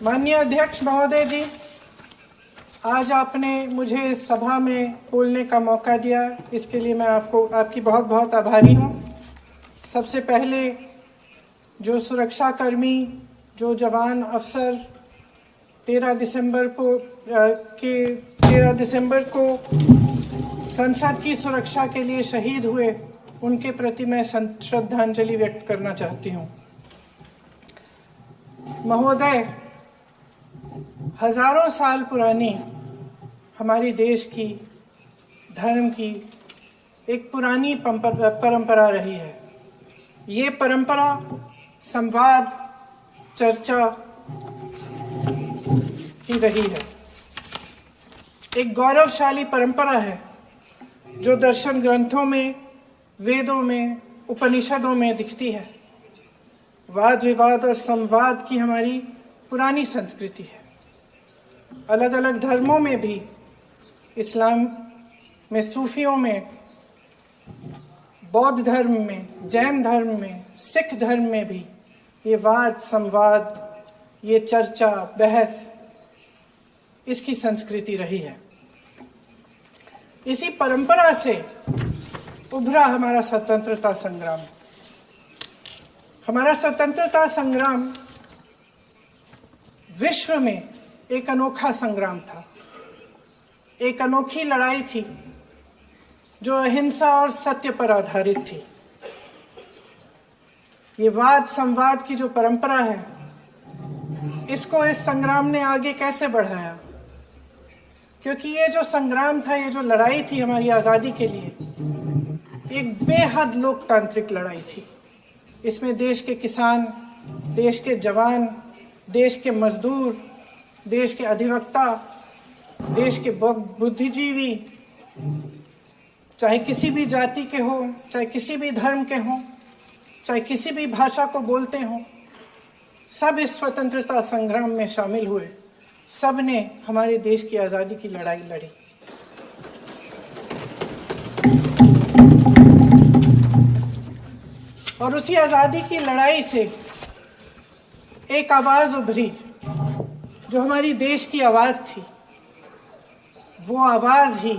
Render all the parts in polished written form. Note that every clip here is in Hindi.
माननीय अध्यक्ष महोदय जी, आज आपने मुझे इस सभा में बोलने का मौका दिया, इसके लिए मैं आपकी बहुत बहुत आभारी हूँ। सबसे पहले जो सुरक्षाकर्मी, जो जवान अफसर 13 दिसंबर को संसद की सुरक्षा के लिए शहीद हुए, उनके प्रति मैं श्रद्धांजलि व्यक्त करना चाहती हूँ। महोदय, हजारों साल पुरानी हमारी देश की, धर्म की एक पुरानी परंपरा रही है। ये परंपरा संवाद, चर्चा की रही है। एक गौरवशाली परंपरा है जो दर्शन ग्रंथों में, वेदों में, उपनिषदों में दिखती है। वाद विवाद और संवाद की हमारी पुरानी संस्कृति है। अलग अलग धर्मों में भी, इस्लाम में, सूफियों में, बौद्ध धर्म में, जैन धर्म में, सिख धर्म में भी ये वाद संवाद, ये चर्चा बहस, इसकी संस्कृति रही है। इसी परंपरा से उभरा हमारा स्वतंत्रता संग्राम। हमारा स्वतंत्रता संग्राम विश्व में एक अनोखा संग्राम था, एक अनोखी लड़ाई थी जो अहिंसा और सत्य पर आधारित थी। ये वाद संवाद की जो परंपरा है, इसको इस संग्राम ने आगे कैसे बढ़ाया? क्योंकि ये जो संग्राम था, ये जो लड़ाई थी हमारी आज़ादी के लिए, एक बेहद लोकतांत्रिक लड़ाई थी। इसमें देश के किसान, देश के जवान, देश के मजदूर, देश के अधिवक्ता, देश के बुद्धिजीवी, चाहे किसी भी जाति के हो, चाहे किसी भी धर्म के हो, चाहे किसी भी भाषा को बोलते हो, सब इस स्वतंत्रता संग्राम में शामिल हुए। सब ने हमारे देश की आज़ादी की लड़ाई लड़ी। और उसी आज़ादी की लड़ाई से एक आवाज़ उभरी जो हमारी देश की आवाज़ थी। वो आवाज़ ही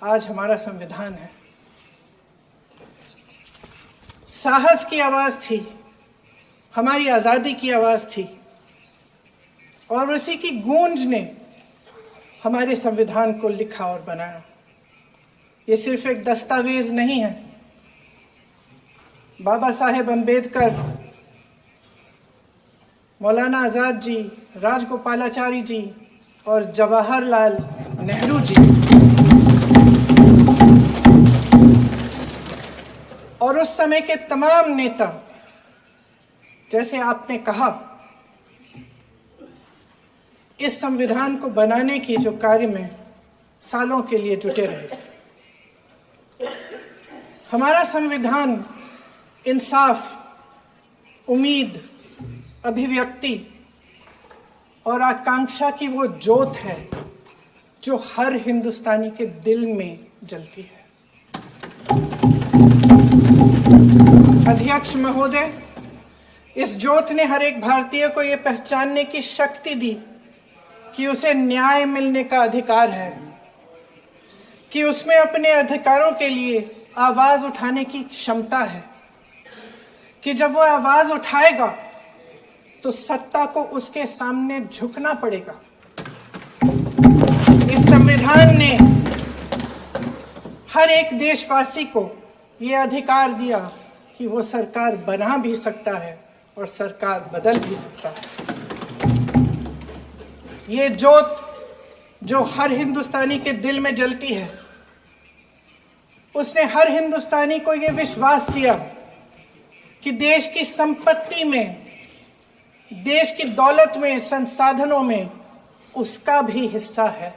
आज हमारा संविधान है। साहस की आवाज़ थी, हमारी आज़ादी की आवाज़ थी, और उसी की गूंज ने हमारे संविधान को लिखा और बनाया। ये सिर्फ एक दस्तावेज नहीं है। बाबा साहेब अम्बेडकर, मौलाना आज़ाद जी, राजगोपालाचारी जी और जवाहरलाल नेहरू जी और उस समय के तमाम नेता, जैसे आपने कहा, इस संविधान को बनाने की जो कार्य में सालों के लिए जुटे रहे। हमारा संविधान इंसाफ, उम्मीद, अभिव्यक्ति और आकांक्षा की वो ज्योत है जो हर हिंदुस्तानी के दिल में जलती है। अध्यक्ष महोदय, इस ज्योत ने हर एक भारतीय को ये पहचानने की शक्ति दी कि उसे न्याय मिलने का अधिकार है, कि उसमें अपने अधिकारों के लिए आवाज़ उठाने की क्षमता है, कि जब वो आवाज़ उठाएगा तो सत्ता को उसके सामने झुकना पड़ेगा। इस संविधान ने हर एक देशवासी को ये अधिकार दिया कि वो सरकार बना भी सकता है और सरकार बदल भी सकता है। ये ज्योत जो हर हिंदुस्तानी के दिल में जलती है, उसने हर हिंदुस्तानी को ये विश्वास दिया कि देश की संपत्ति में, देश की दौलत में, संसाधनों में उसका भी हिस्सा है,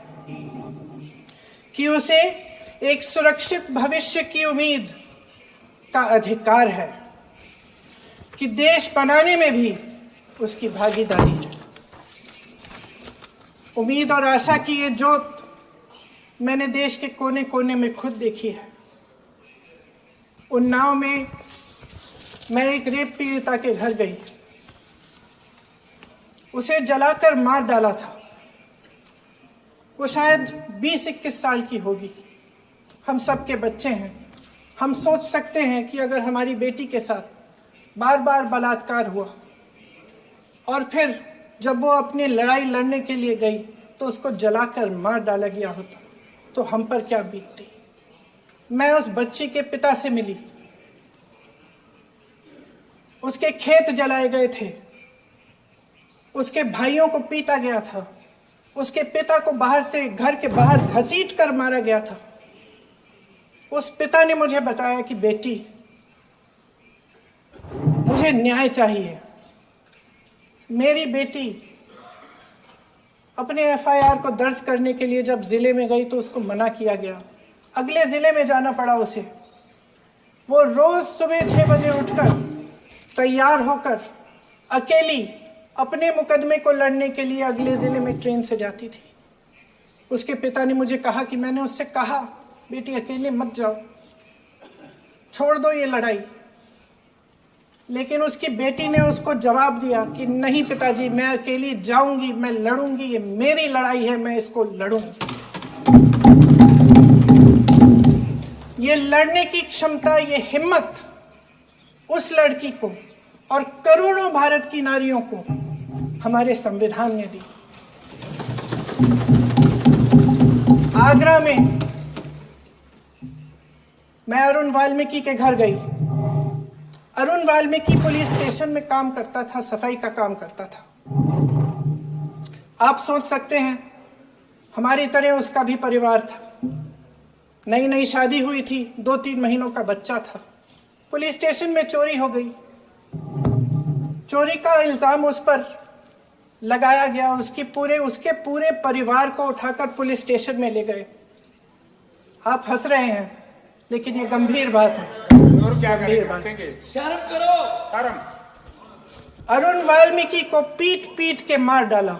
कि उसे एक सुरक्षित भविष्य की उम्मीद का अधिकार है, कि देश बनाने में भी उसकी भागीदारी है। उम्मीद और आशा की ये ज्योत मैंने देश के कोने कोने में खुद देखी है। उन्नाव में मैं एक रेप पीड़िता के घर गई। उसे जलाकर मार डाला था। वो शायद 20-21 साल की होगी। हम सब के बच्चे हैं। हम सोच सकते हैं कि अगर हमारी बेटी के साथ बार बार बलात्कार हुआ और फिर जब वो अपनी लड़ाई लड़ने के लिए गई तो उसको जलाकर मार डाला गया होता तो हम पर क्या बीतती। मैं उस बच्ची के पिता से मिली। उसके खेत जलाए गए थे, उसके भाइयों को पीटा गया था, उसके पिता को बाहर से घर के बाहर घसीट कर मारा गया था। उस पिता ने मुझे बताया कि बेटी, मुझे न्याय चाहिए। मेरी बेटी अपने एफआईआर को दर्ज करने के लिए जब जिले में गई तो उसको मना किया गया। अगले जिले में जाना पड़ा उसे। वो रोज सुबह 6 बजे उठकर तैयार होकर अकेली अपने मुकदमे को लड़ने के लिए अगले जिले में ट्रेन से जाती थी। उसके पिता ने मुझे कहा कि मैंने उससे कहा, बेटी अकेले मत जाओ, छोड़ दो ये लड़ाई। लेकिन उसकी बेटी ने उसको जवाब दिया कि नहीं पिताजी, मैं अकेली जाऊंगी, मैं लड़ूंगी, ये मेरी लड़ाई है, मैं इसको लड़ूंगी। ये लड़ने की क्षमता, ये हिम्मत उस लड़की को और करोड़ों भारत की नारियों को हमारे संविधान ने दी। आगरा में मैं अरुण वाल्मीकि के घर गई। अरुण वाल्मीकि पुलिस स्टेशन में काम करता था, सफाई का काम करता था। आप सोच सकते हैं हमारी तरह उसका भी परिवार था। नई नई शादी हुई थी, 2-3 महीनों का बच्चा था। पुलिस स्टेशन में चोरी हो गई। चोरी का इल्जाम उस पर लगाया गया। उसके पूरे परिवार को उठाकर पुलिस स्टेशन में ले गए। आप हंस रहे हैं, लेकिन ये गंभीर बात है। और क्या करेंगे? शर्म करो, शर्म। अरुण वाल्मीकि को पीट पीट के मार डाला।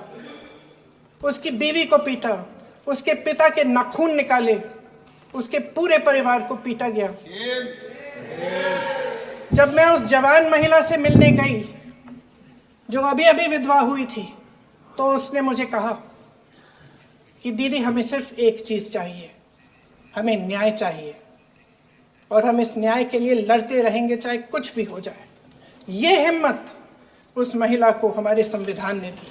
उसकी बीवी को पीटा, उसके पिता के नाखून निकाले, उसके पूरे परिवार को पीटा गया। जब मैं उस जवान महिला से मिलने गई जो अभी अभी विधवा हुई थी, तो उसने मुझे कहा कि दीदी, हमें सिर्फ एक चीज चाहिए, हमें न्याय चाहिए और हम इस न्याय के लिए लड़ते रहेंगे, चाहे कुछ भी हो जाए। ये हिम्मत उस महिला को हमारे संविधान ने दी।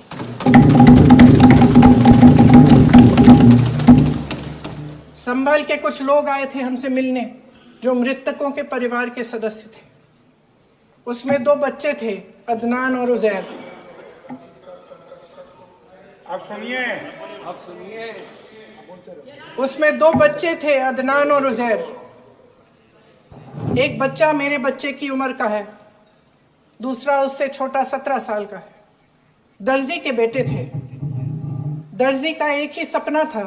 संभल के कुछ लोग आए थे हमसे मिलने जो मृतकों के परिवार के सदस्य थे। उसमें 2 बच्चे थे, अदनान और उजैर। अब सुनिए। उसमें 2 बच्चे थे, अदनान और उजैर। एक बच्चा मेरे बच्चे की उम्र का है, दूसरा उससे छोटा 17 साल का है। दर्जी के बेटे थे। दर्जी का एक ही सपना था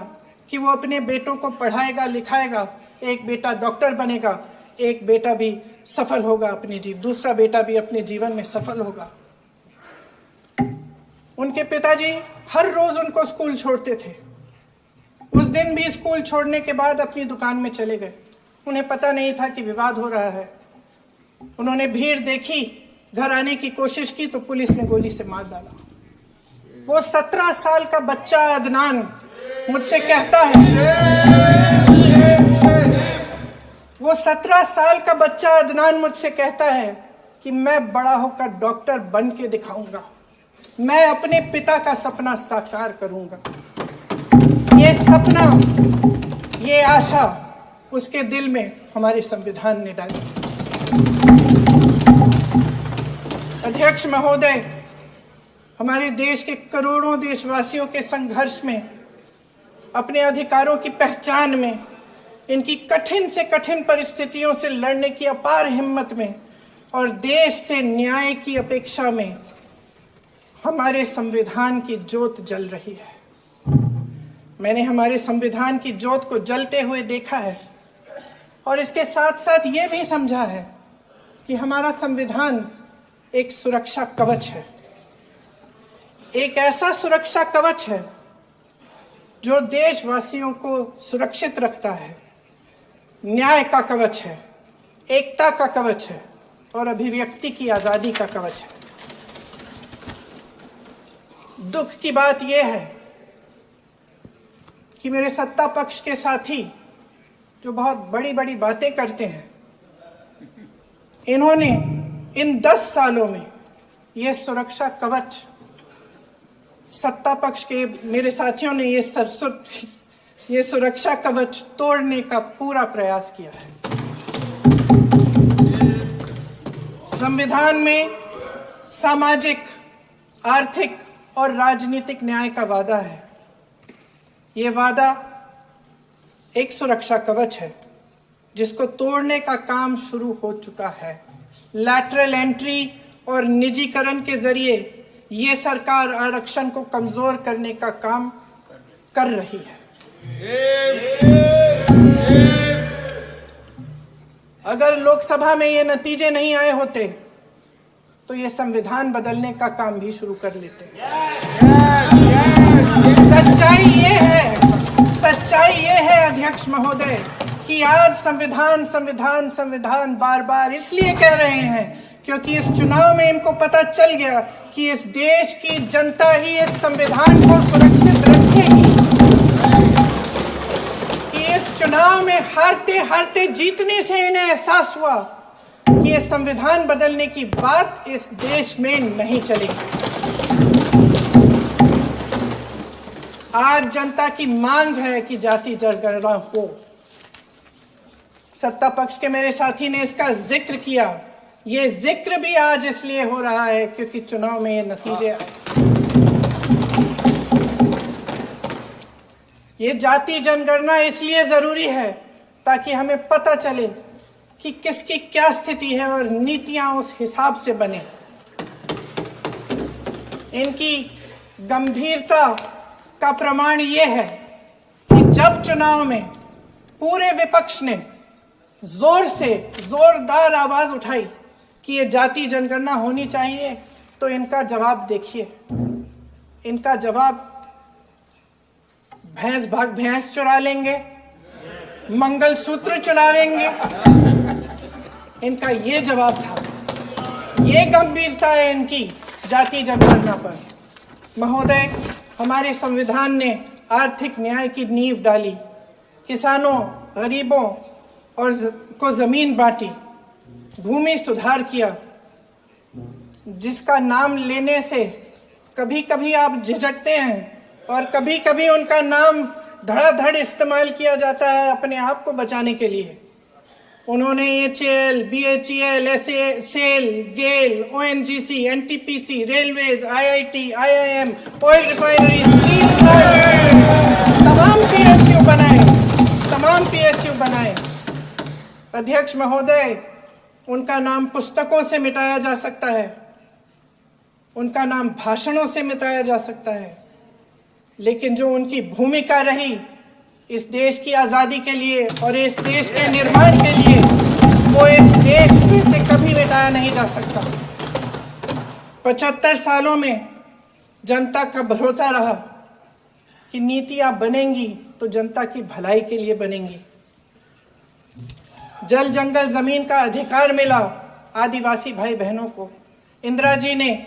कि वो अपने बेटों को पढ़ाएगा, लिखाएगा। एक बेटा डॉक्टर बनेगा, एक बेटा भी सफल होगा दूसरा बेटा भी अपने जीवन में सफल होगा। उनके पिताजी हर रोज उनको स्कूल छोड़ते थे। उस दिन भी स्कूल छोड़ने के बाद अपनी दुकान में चले गए। उन्हें पता नहीं था कि विवाद हो रहा है। उन्होंने भीड़ देखी, घर आने की कोशिश की तो पुलिस ने गोली से मार डाला। वो 17 साल का बच्चा अदनान मुझसे कहता है, वो 17 साल का बच्चा अदनान मुझसे कहता है कि मैं बड़ा होकर डॉक्टर बन के दिखाऊंगा, मैं अपने पिता का सपना साकार करूंगा। ये सपना, ये आशा उसके दिल में हमारे संविधान ने डाली। अध्यक्ष महोदय, हमारे देश के करोड़ों देशवासियों के संघर्ष में, अपने अधिकारों की पहचान में, इनकी कठिन से कठिन परिस्थितियों से लड़ने की अपार हिम्मत में और देश से न्याय की अपेक्षा में हमारे संविधान की ज्योत जल रही है। मैंने हमारे संविधान की ज्योत को जलते हुए देखा है और इसके साथ साथ ये भी समझा है कि हमारा संविधान एक सुरक्षा कवच है। एक ऐसा सुरक्षा कवच है जो देशवासियों को सुरक्षित रखता है, न्याय का कवच है, एकता का कवच है और अभिव्यक्ति की आज़ादी का कवच है। दुख की बात यह है कि मेरे सत्ता पक्ष के साथी जो बहुत बड़ी बड़ी बातें करते हैं, इन्होंने इन 10 सालों में यह सुरक्षा कवच, सत्ता पक्ष के मेरे साथियों ने ये सुरक्षा कवच तोड़ने का पूरा प्रयास किया है। संविधान में सामाजिक, आर्थिक और राजनीतिक न्याय का वादा है। ये वादा एक सुरक्षा कवच है जिसको तोड़ने का काम शुरू हो चुका है। लैटरल एंट्री और निजीकरण के जरिए ये सरकार आरक्षण को कमजोर करने का काम कर रही है। अगर लोकसभा में ये नतीजे नहीं आए होते तो ये संविधान बदलने का काम भी शुरू कर लेते। सच्चाई ये है अध्यक्ष महोदय कि आज संविधान बार बार इसलिए कह रहे हैं क्योंकि इस चुनाव में इनको पता चल गया कि इस देश की जनता ही इस संविधान को सुरक्षित रखेगी, कि इस चुनाव में हारते हारते जीतने से इन्हें एहसास हुआ कि ये संविधान बदलने की बात इस देश में नहीं चलेगी। आज जनता की मांग है कि जाति जनगणना हो। सत्ता पक्ष के मेरे साथी ने इसका जिक्र किया। ये जिक्र भी आज इसलिए हो रहा है क्योंकि चुनाव में ये नतीजे आए। ये जाति जनगणना इसलिए जरूरी है ताकि हमें पता चले कि किसकी क्या स्थिति है और नीतियां उस हिसाब से बने। इनकी गंभीरता का प्रमाण यह है कि जब चुनाव में पूरे विपक्ष ने जोरदार आवाज उठाई कि ये जाति जनगणना होनी चाहिए, तो इनका जवाब देखिए। इनका जवाब भैंस भाग भैंस चुरा लेंगे, मंगलसूत्र चुरा लेंगे, इनका ये जवाब था। ये गंभीरता है इनकी जाति जनगणना पर। महोदय, हमारे संविधान ने आर्थिक न्याय की नींव डाली, किसानों, गरीबों और को जमीन बांटी, भूमि सुधार किया, जिसका नाम लेने से कभी कभी आप झिझकते हैं और कभी कभी उनका नाम धड़ाधड़ इस्तेमाल किया जाता है अपने आप को बचाने के लिए। उन्होंने HAL, BHEL, SAIL, GAIL, ONGC, NTPC, railways, IIT, IIM, oil refinery, steel plant, तमाम PSU बनाए। अध्यक्ष महोदय, उनका नाम पुस्तकों से मिटाया जा सकता है, उनका नाम भाषणों से मिटाया जा सकता है, लेकिन जो उनकी भूमिका रही इस देश की आज़ादी के लिए और इस देश के निर्माण के लिए, वो इस देश में से कभी मिटाया नहीं जा सकता। 75 सालों में जनता का भरोसा रहा कि नीतियां बनेंगी तो जनता की भलाई के लिए बनेंगी। जल जंगल जमीन का अधिकार मिला आदिवासी भाई बहनों को। इंदिरा जी ने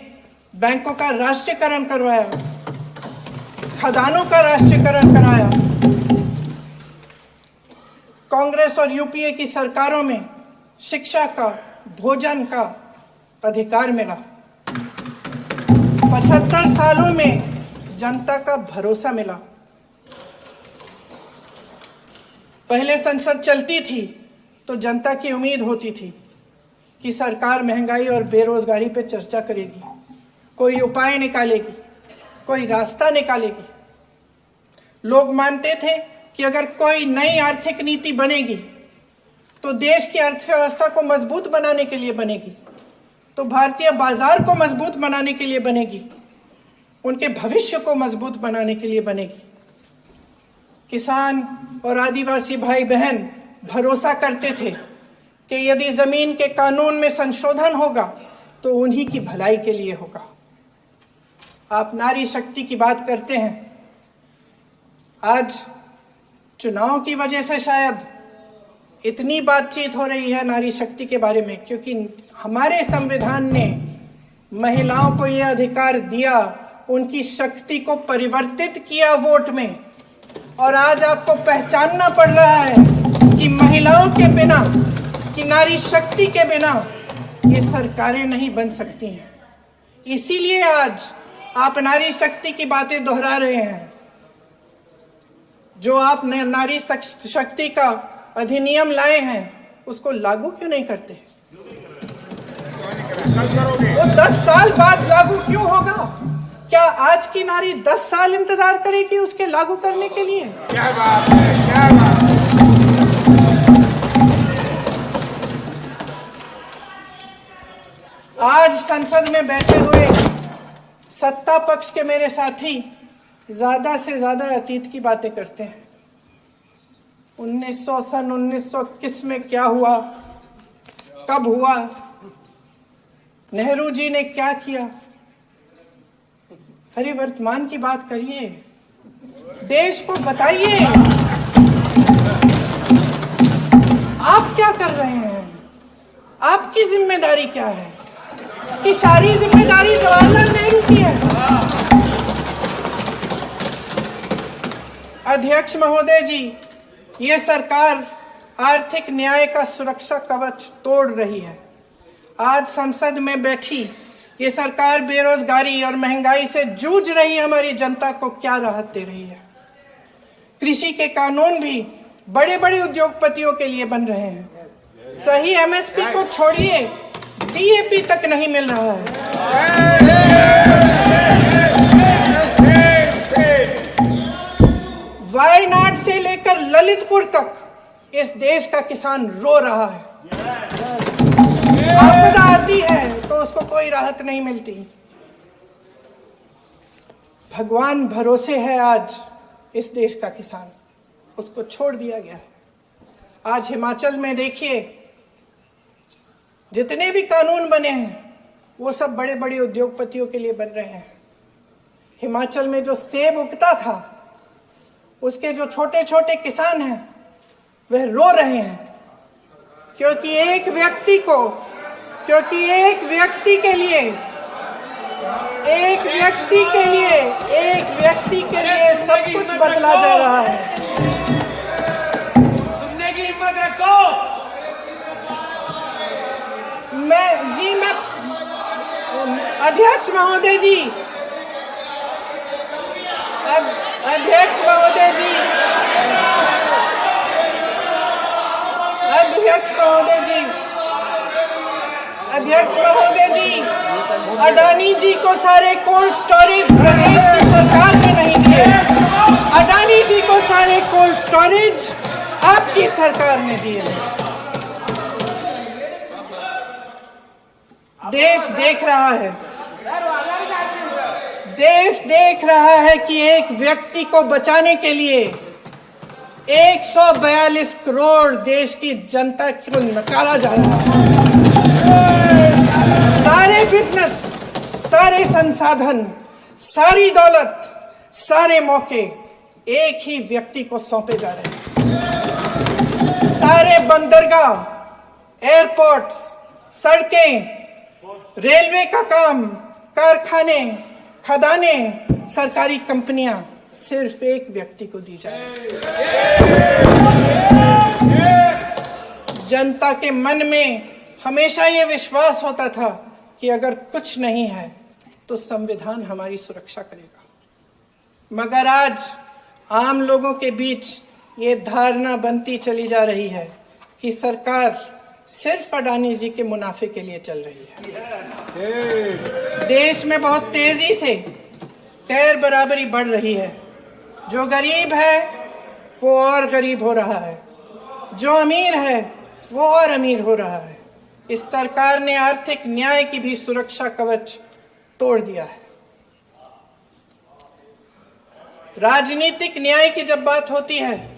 बैंकों का राष्ट्रीयकरण करवाया, खदानों का राष्ट्रीयकरण कराया। कांग्रेस और यूपीए की सरकारों में शिक्षा का, भोजन का अधिकार मिला। 75 सालों में जनता का भरोसा मिला। पहले संसद चलती थी तो जनता की उम्मीद होती थी कि सरकार महंगाई और बेरोजगारी पर चर्चा करेगी, कोई उपाय निकालेगी, कोई रास्ता निकालेगी। लोग मानते थे कि अगर कोई नई आर्थिक नीति बनेगी तो देश की अर्थव्यवस्था को मजबूत बनाने के लिए बनेगी, तो भारतीय बाजार को मजबूत बनाने के लिए बनेगी, उनके भविष्य को मजबूत बनाने के लिए बनेगी। किसान और आदिवासी भाई बहन भरोसा करते थे कि यदि जमीन के कानून में संशोधन होगा तो उन्हीं की भलाई के लिए होगा। आप नारी शक्ति की बात करते हैं। आज चुनाव की वजह से शायद इतनी बातचीत हो रही है नारी शक्ति के बारे में, क्योंकि हमारे संविधान ने महिलाओं को यह अधिकार दिया, उनकी शक्ति को परिवर्तित किया वोट में, और आज आपको पहचानना पड़ रहा है कि महिलाओं के बिना, कि नारी शक्ति के बिना ये सरकारें नहीं बन सकती हैं। इसीलिए आज आप नारी शक्ति की बातें दोहरा रहे हैं। जो आप नारी शक्ति का अधिनियम लाए हैं उसको लागू क्यों नहीं करते? वो 10 साल बाद लागू क्यों होगा? क्या आज की नारी 10 साल इंतजार करेगी उसके लागू करने के लिए? क्या बात है, क्या बात है। आज संसद में बैठे हुए सत्ता पक्ष के मेरे साथी ज्यादा से ज्यादा अतीत की बातें करते हैं। 1921 में क्या हुआ, कब हुआ, नेहरू जी ने क्या किया। अरे वर्तमान की बात करिए, देश को बताइए आप क्या कर रहे हैं, आपकी जिम्मेदारी क्या है? कि सारी जिम्मेदारी जवाहरलाल नेहरू की है। अध्यक्ष महोदय जी, ये सरकार आर्थिक न्याय का सुरक्षा कवच तोड़ रही है। आज संसद में बैठी ये सरकार बेरोजगारी और महंगाई से जूझ रही हमारी जनता को क्या राहत दे रही है? कृषि के कानून भी बड़े बड़े उद्योगपतियों के लिए बन रहे हैं। सही एमएसपी को छोड़िए, डीएपी तक नहीं मिल रहा है। वायनाड से लेकर ललितपुर तक इस देश का किसान रो रहा है। आपदा आती है तो उसको कोई राहत नहीं मिलती। भगवान भरोसे है आज इस देश का किसान, उसको छोड़ दिया गया है। आज हिमाचल में देखिए, जितने भी कानून बने हैं वो सब बड़े बड़े उद्योगपतियों के लिए बन रहे हैं। हिमाचल में जो सेब उगता था उसके जो छोटे छोटे किसान हैं वह रो रहे हैं, क्योंकि एक व्यक्ति के लिए सब कुछ बदला जा रहा है। सुनने की हिम्मत रखो। मैं अध्यक्ष महोदय जी, अध्यक्ष महोदय जी, अडानी जी को सारे कोल्ड स्टोरेज प्रदेश की सरकार ने नहीं दिए। अडानी जी को सारे कोल्ड स्टोरेज आपकी सरकार ने दिए। देश देख रहा है कि एक व्यक्ति को बचाने के लिए 142 करोड़ देश की जनता को नकारा जा रहा है। सारे बिजनेस, सारे संसाधन, सारी दौलत, सारे मौके एक ही व्यक्ति को सौंपे जा रहे हैं। सारे बंदरगाह, एयरपोर्ट्स, सड़कें, रेलवे का काम, कारखाने, खदाने, सरकारी कंपनियां सिर्फ एक व्यक्ति को दी जाए। जनता के मन में हमेशा ये विश्वास होता था कि अगर कुछ नहीं है तो संविधान हमारी सुरक्षा करेगा, मगर आज आम लोगों के बीच ये धारणा बनती चली जा रही है कि सरकार सिर्फ अडानी जी के मुनाफे के लिए चल रही है। देश में बहुत तेजी से गैर बराबरी बढ़ रही है। जो गरीब है वो और गरीब हो रहा है, जो अमीर है वो और अमीर हो रहा है। इस सरकार ने आर्थिक न्याय की भी सुरक्षा कवच तोड़ दिया है। राजनीतिक न्याय की जब बात होती है,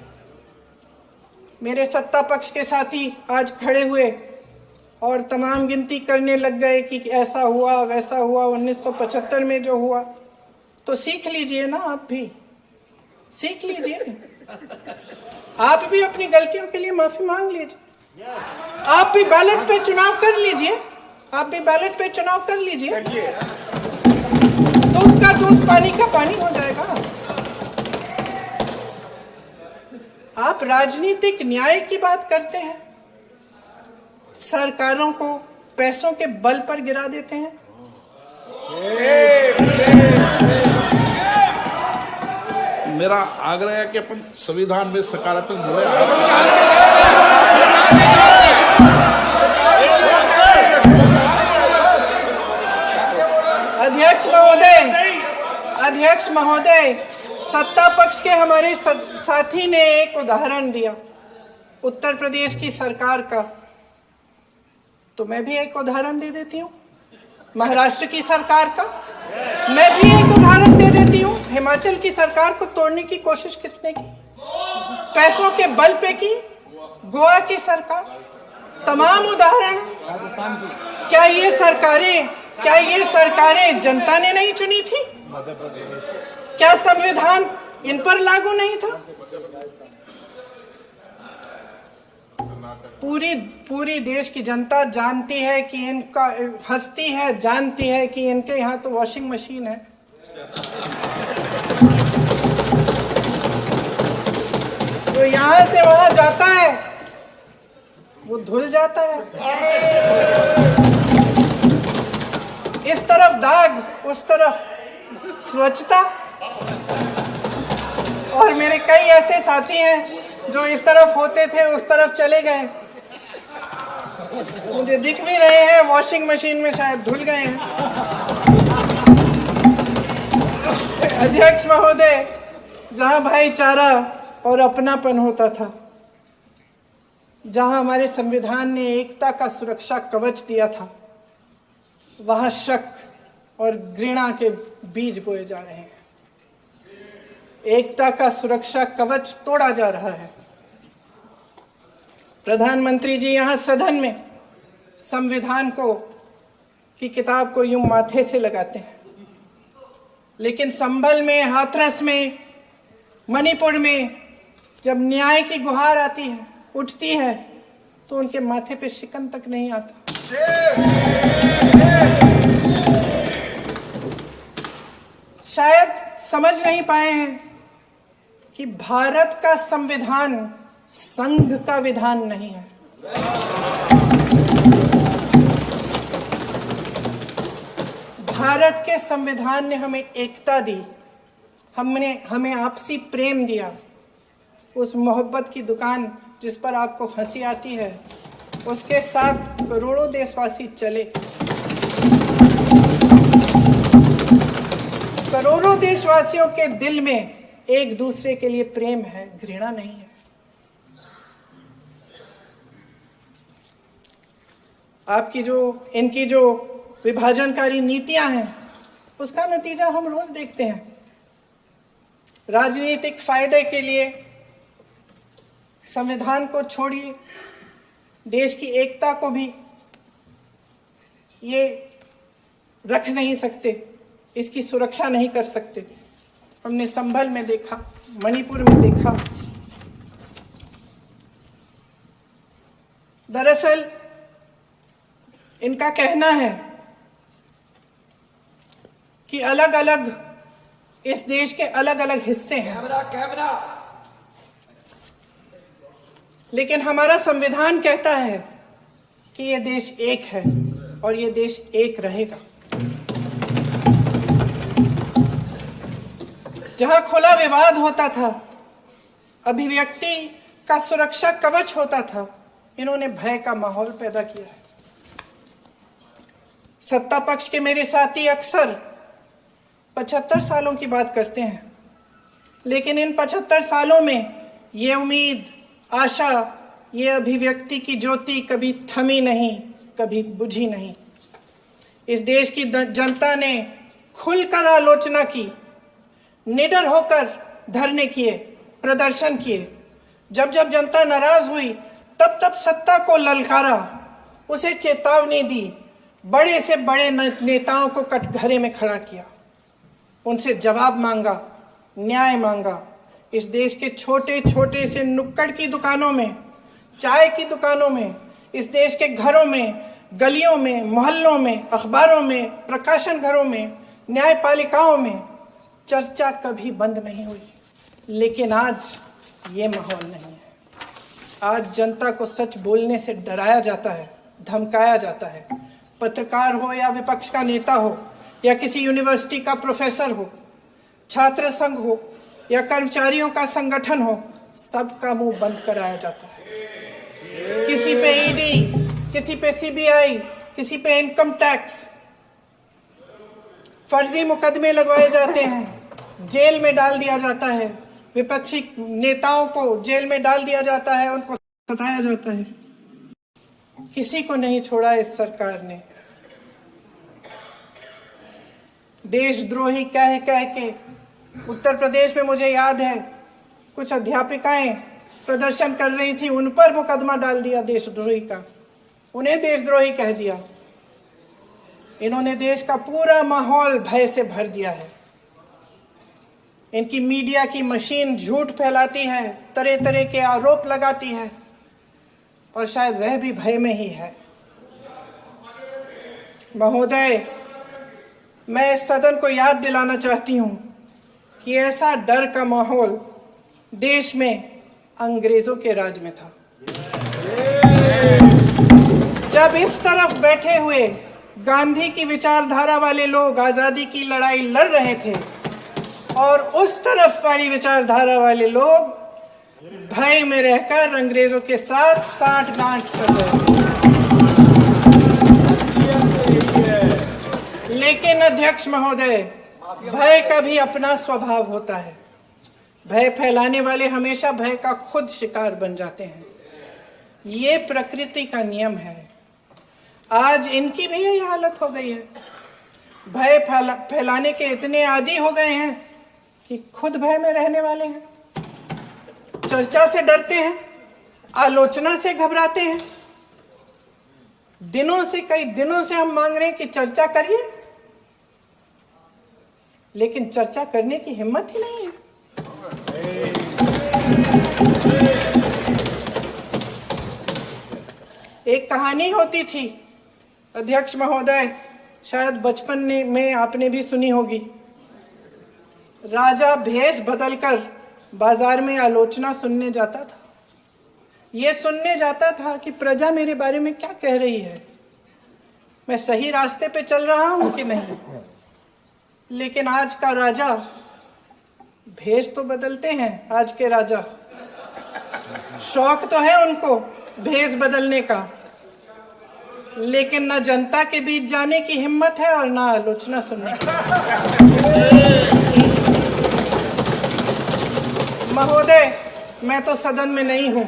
मेरे सत्ता पक्ष के साथी आज खड़े हुए और तमाम गिनती करने लग गए कि ऐसा हुआ वैसा हुआ, 1975 में जो हुआ। तो सीख लीजिए ना, आप भी सीख लीजिए, आप भी अपनी गलतियों के लिए माफी मांग लीजिए। आप भी बैलेट पे चुनाव कर लीजिए, आप भी बैलेट पे चुनाव कर लीजिए। दूध का दूध पानी का पानी हो जाएगा। आप राजनीतिक न्याय की बात करते हैं, सरकारों को पैसों के बल पर गिरा देते हैं। मेरा आग्रह है कि अपन संविधान में सकारात्मक बोले। अध्यक्ष महोदय, सत्ता पक्ष के हमारे साथी ने एक उदाहरण दिया उत्तर प्रदेश की सरकार का, तो मैं भी एक उदाहरण दे देती हूँ महाराष्ट्र की सरकार का। मैं भी एक उदाहरण दे देती हूँ हिमाचल की सरकार को तोड़ने की कोशिश किसने की, पैसों के बल पे की, गोवा की सरकार। तमाम उदाहरण। क्या ये सरकारें जनता ने नहीं चुनी थी? क्या संविधान इन पर लागू नहीं था? पूरी देश की जनता जानती है कि इनका हंसती है, जानती है कि इनके यहाँ तो वॉशिंग मशीन है। तो यहाँ से वहां जाता है, वो धुल जाता है। इस तरफ दाग, उस तरफ स्वच्छता। और मेरे कई ऐसे साथी हैं जो इस तरफ होते थे उस तरफ चले गए, मुझे दिख भी रहे हैं, वॉशिंग मशीन में शायद धुल गए हैं। अध्यक्ष महोदय, जहां भाईचारा और अपनापन होता था, जहां हमारे संविधान ने एकता का सुरक्षा कवच दिया था, वहां शक और घृणा के बीज बोए जा रहे हैं। एकता का सुरक्षा कवच तोड़ा जा रहा है। प्रधानमंत्री जी यहाँ सदन में संविधान की किताब को यूं माथे से लगाते हैं, लेकिन संभल में, हाथरस में, मणिपुर में जब न्याय की गुहार आती है, उठती है, तो उनके माथे पे शिकन तक नहीं आता। शायद समझ नहीं पाए हैं कि भारत का संविधान संघ का विधान नहीं है। भारत के संविधान ने हमें एकता दी, हमें आपसी प्रेम दिया। उस मोहब्बत की दुकान जिस पर आपको हंसी आती है, उसके साथ करोड़ों देशवासी चले। करोड़ों देशवासियों के दिल में एक दूसरे के लिए प्रेम है, घृणा नहीं है। इनकी जो विभाजनकारी नीतियां हैं, उसका नतीजा हम रोज देखते हैं। राजनीतिक फायदे के लिए संविधान को छोड़िए, देश की एकता को भी ये रख नहीं सकते, इसकी सुरक्षा नहीं कर सकते। हमने संभल में देखा, मणिपुर में देखा। दरअसल इनका कहना है कि अलग अलग इस देश के अलग अलग हिस्से हैं, लेकिन हमारा संविधान कहता है कि ये देश एक है और ये देश एक रहेगा। जहां खुला विवाद होता था, अभिव्यक्ति का सुरक्षा कवच होता था, इन्होंने भय का माहौल पैदा किया है। सत्ता पक्ष के मेरे साथी अक्सर 75 सालों की बात करते हैं, लेकिन इन 75 सालों में ये उम्मीद, आशा, ये अभिव्यक्ति की ज्योति कभी थमी नहीं, कभी बुझी नहीं। इस देश की जनता ने खुलकर आलोचना की, निडर होकर धरने किए, प्रदर्शन किए। जब जब जनता नाराज हुई, तब तब सत्ता को ललकारा, उसे चेतावनी दी, बड़े से बड़े नेताओं को कटघरे में खड़ा किया, उनसे जवाब मांगा, न्याय मांगा। इस देश के छोटे छोटे से नुक्कड़ की दुकानों में, चाय की दुकानों में, इस देश के घरों में, गलियों में, मोहल्लों में, अखबारों में, प्रकाशन घरों में, न्यायपालिकाओं में चर्चा कभी बंद नहीं हुई, लेकिन आज ये माहौल नहीं है। आज जनता को सच बोलने से डराया जाता है, धमकाया जाता है। पत्रकार हो या विपक्ष का नेता हो या किसी यूनिवर्सिटी का प्रोफेसर हो, छात्र संघ हो या कर्मचारियों का संगठन हो, सबका मुंह बंद कराया जाता है। किसी पे ईडी, किसी पे सीबीआई, किसी पे इनकम टैक्स, फर्जी मुकदमे लगवाए जाते हैं, जेल में डाल दिया जाता है। विपक्षी नेताओं को जेल में डाल दिया जाता है, उनको सताया जाता है। किसी को नहीं छोड़ा इस सरकार ने। देशद्रोही कह कह के उत्तर प्रदेश में मुझे याद है कुछ अध्यापिकाएं प्रदर्शन कर रही थी, उन पर मुकदमा डाल दिया देशद्रोही का, उन्हें देशद्रोही कह दिया। इन्होंने देश का पूरा माहौल भय से भर दिया है। इनकी मीडिया की मशीन झूठ फैलाती है, तरह तरह के आरोप लगाती है, और शायद वह भी भय में ही है। महोदय, मैं इस सदन को याद दिलाना चाहती हूं कि ऐसा डर का माहौल देश में अंग्रेजों के राज में था। जब इस तरफ बैठे हुए गांधी की विचारधारा वाले लोग आजादी की लड़ाई लड़ रहे थे और उस तरफ वाली विचारधारा वाले लोग भय में रहकर अंग्रेजों के साथ साठगांठ कर रहे थे। लेकिन अध्यक्ष महोदय, भय का भी अपना स्वभाव होता है। भय फैलाने वाले हमेशा भय का खुद शिकार बन जाते हैं। ये प्रकृति का नियम है। आज इनकी भी यही हालत हो गई है। भय फैलाने के इतने आदी हो गए हैं कि खुद भय में रहने वाले हैं। चर्चा से डरते हैं, आलोचना से घबराते हैं। कई दिनों से हम मांग रहे हैं कि चर्चा करिए, लेकिन चर्चा करने की हिम्मत ही नहीं है। एक कहानी होती थी अध्यक्ष महोदय, शायद बचपन में आपने भी सुनी होगी। राजा भेष बदलकर बाजार में आलोचना सुनने जाता था। ये सुनने जाता था कि प्रजा मेरे बारे में क्या कह रही है, मैं सही रास्ते पे चल रहा हूं कि नहीं। लेकिन आज का राजा, भेष तो बदलते हैं आज के राजा, शौक तो है उनको भेष बदलने का, लेकिन न जनता के बीच जाने की हिम्मत है और ना आलोचना सुनने की। महोदय, मैं तो सदन में नहीं हूं।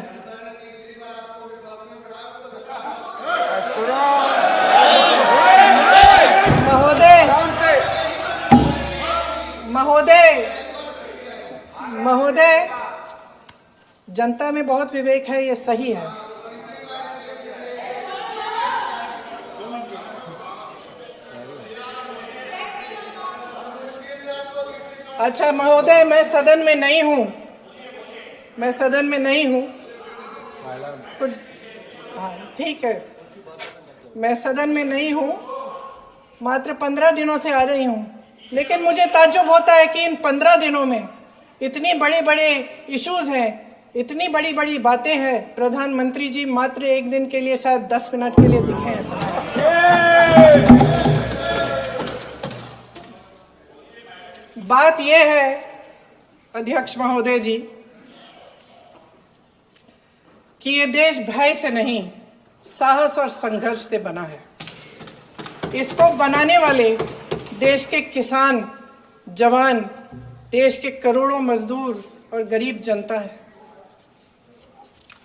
महोदय, जनता में बहुत विवेक है, ये सही है। अच्छा महोदय, मैं सदन में नहीं हूं, कुछ हाँ ठीक है, मैं सदन में नहीं हूं, मात्र 15 दिनों से आ रही हूं। लेकिन मुझे ताज्जुब होता है कि इन 15 दिनों में इतनी बड़े बड़े इश्यूज हैं, इतनी बड़ी बड़ी बातें हैं, प्रधानमंत्री जी मात्र एक दिन के लिए, शायद 10 मिनट के लिए दिखे हैं सब। बात यह है अध्यक्ष महोदय जी कि ये देश भय से नहीं, साहस और संघर्ष से बना है। इसको बनाने वाले देश के किसान, जवान, देश के करोड़ों मजदूर और गरीब जनता है।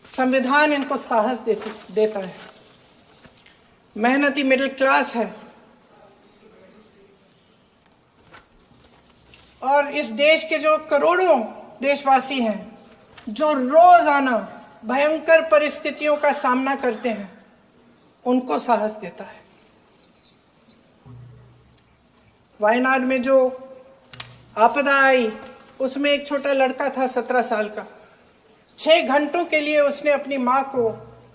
संविधान इनको साहस देता है। मेहनती मिडिल क्लास है। और इस देश के जो करोड़ों देशवासी हैं, जो रोजाना भयंकर परिस्थितियों का सामना करते हैं, उनको साहस देता है। वायनाड में जो आपदा आई, उसमें एक छोटा लड़का था 17 साल का। 6 घंटों के लिए उसने अपनी माँ को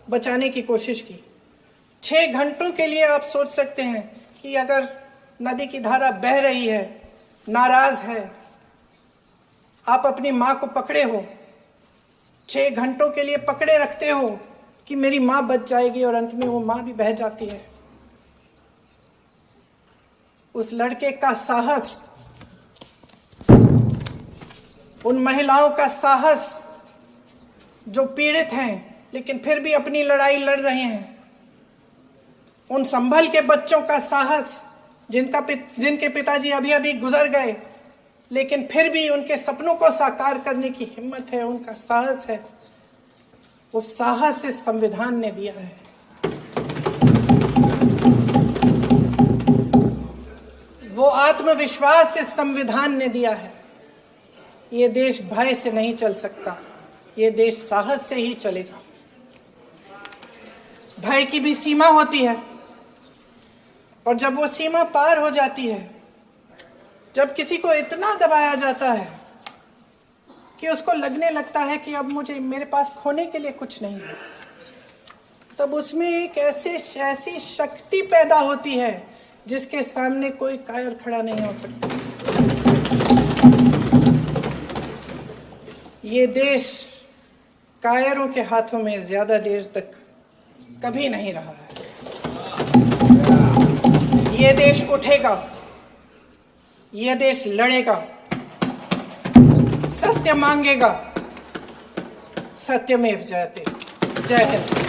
बचाने की कोशिश की। 6 घंटों के लिए आप सोच सकते हैं कि अगर नदी की धारा बह रही है, नाराज है, आप अपनी माँ को पकड़े हो, 6 घंटों के लिए पकड़े रखते हो कि मेरी माँ बच जाएगी, और अंत में वो माँ भी बह जाती है। उस लड़के का साहस, उन महिलाओं का साहस जो पीड़ित हैं लेकिन फिर भी अपनी लड़ाई लड़ रहे हैं, उन संभल के बच्चों का साहस जिनके पिताजी अभी अभी गुजर गए लेकिन फिर भी उनके सपनों को साकार करने की हिम्मत है, उनका साहस है, वो साहस इस संविधान ने दिया है। वो आत्मविश्वास इस संविधान ने दिया है। ये देश भय से नहीं चल सकता, ये देश साहस से ही चलेगा। भय की भी सीमा होती है, और जब वो सीमा पार हो जाती है, जब किसी को इतना दबाया जाता है कि उसको लगने लगता है कि अब मेरे पास खोने के लिए कुछ नहीं है, तब उसमें एक ऐसी शक्ति पैदा होती है जिसके सामने कोई कायर खड़ा नहीं हो सकता। ये देश कायरों के हाथों में ज्यादा देर तक कभी नहीं रहा है। ये देश उठेगा, ये देश लड़ेगा, सत्य मांगेगा, सत्यमेव जयते। जय हिंद।